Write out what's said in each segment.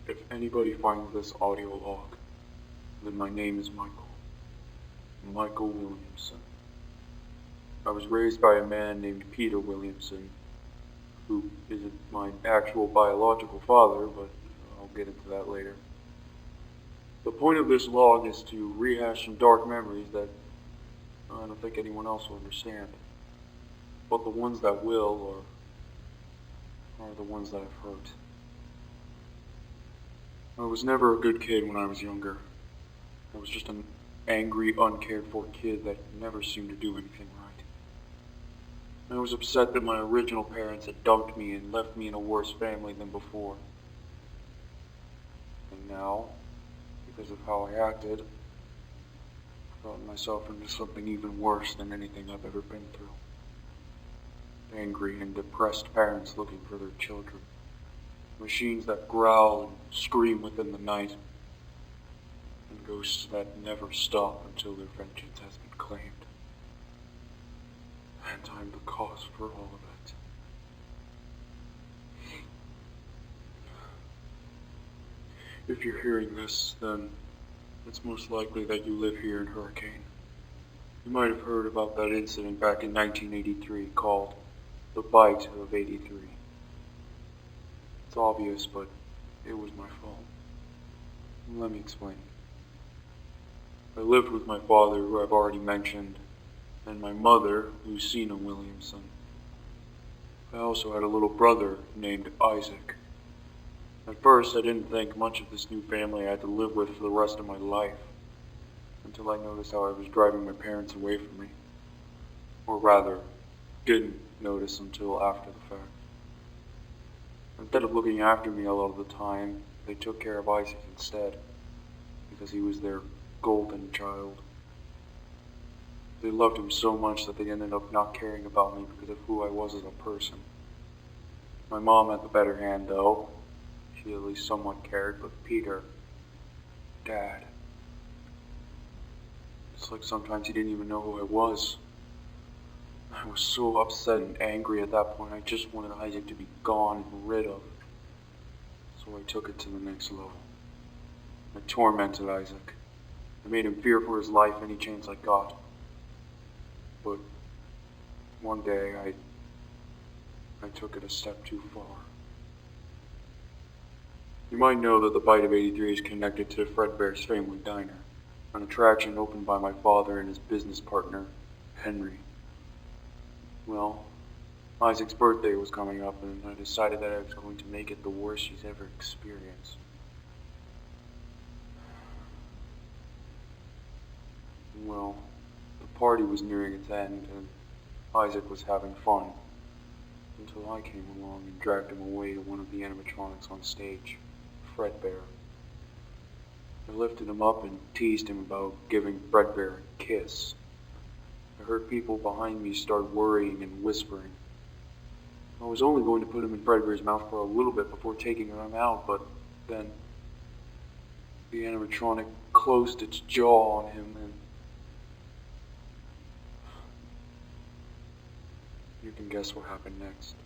If anybody finds this audio log, then my name is Michael Williamson. I was raised by a man named Peter Williamson, who isn't my actual biological father, but I'll get into that later. The point of this log is to rehash some dark memories that I don't think anyone else will understand. But the ones that will are the ones that I've hurt. I was never a good kid when I was younger. I was just an angry, uncared for kid that never seemed to do anything right. I was upset that my original parents had dumped me and left me in a worse family than before. And now, because of how I acted, I've gotten myself into something even worse than anything I've ever been through. Angry and depressed parents looking for their children. Machines that growl and scream within the night. And ghosts that never stop until their vengeance has been claimed. And I'm the cause for all of it. If you're hearing this, then it's most likely that you live here in Hurricane. You might have heard about that incident back in 1983 called the Bite of 83. It's obvious, but it was my fault. Let me explain. I lived with my father, who I've already mentioned, and my mother, Lucina Williamson. I also had a little brother named Isaac. At first, I didn't think much of this new family I had to live with for the rest of my life, until I noticed how I was driving my parents away from me. Or rather, didn't notice until after the fact. Instead of looking after me a lot of the time, they took care of Isaac instead, because he was their golden child. They loved him so much that they ended up not caring about me because of who I was as a person. My mom had the better hand, though. She at least somewhat cared, but Peter, Dad, it's like sometimes he didn't even know who I was. I was so upset and angry at that point, I just wanted Isaac to be gone and rid of. So I took it to the next level. I tormented Isaac. I made him fear for his life any chance I got. But one day, I took it a step too far. You might know that the Bite of 83 is connected to the Fredbear's Family Diner, an attraction opened by my father and his business partner, Henry. Well, Isaac's birthday was coming up, and I decided that I was going to make it the worst he's ever experienced. Well, the party was nearing its end, and Isaac was having fun, until I came along and dragged him away to one of the animatronics on stage, Fredbear. I lifted him up and teased him about giving Fredbear a kiss. I heard people behind me start worrying and whispering. I was only going to put him in Fredbear's mouth for a little bit before taking him out, but then the animatronic closed its jaw on him, and you can guess what happened next.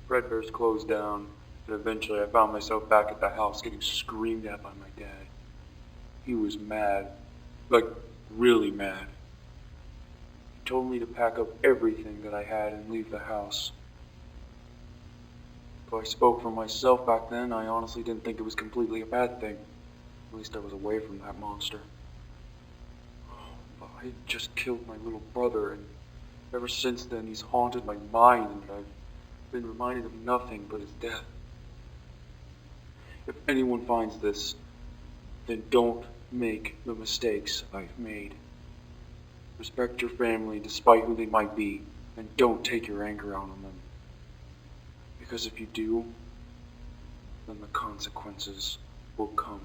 Fredbear's closed down, and eventually I found myself back at the house getting screamed at by my dad. He was mad. Like, really mad. He told me to pack up everything that I had and leave the house. If I spoke for myself back then, I honestly didn't think it was completely a bad thing. At least I was away from that monster. I had just killed my little brother, and ever since then he's haunted my mind, and I've been reminded of nothing but his death. If anyone finds this, then don't make the mistakes I've made. Respect your family despite who they might be, and don't take your anger out on them. Because if you do, then the consequences will come.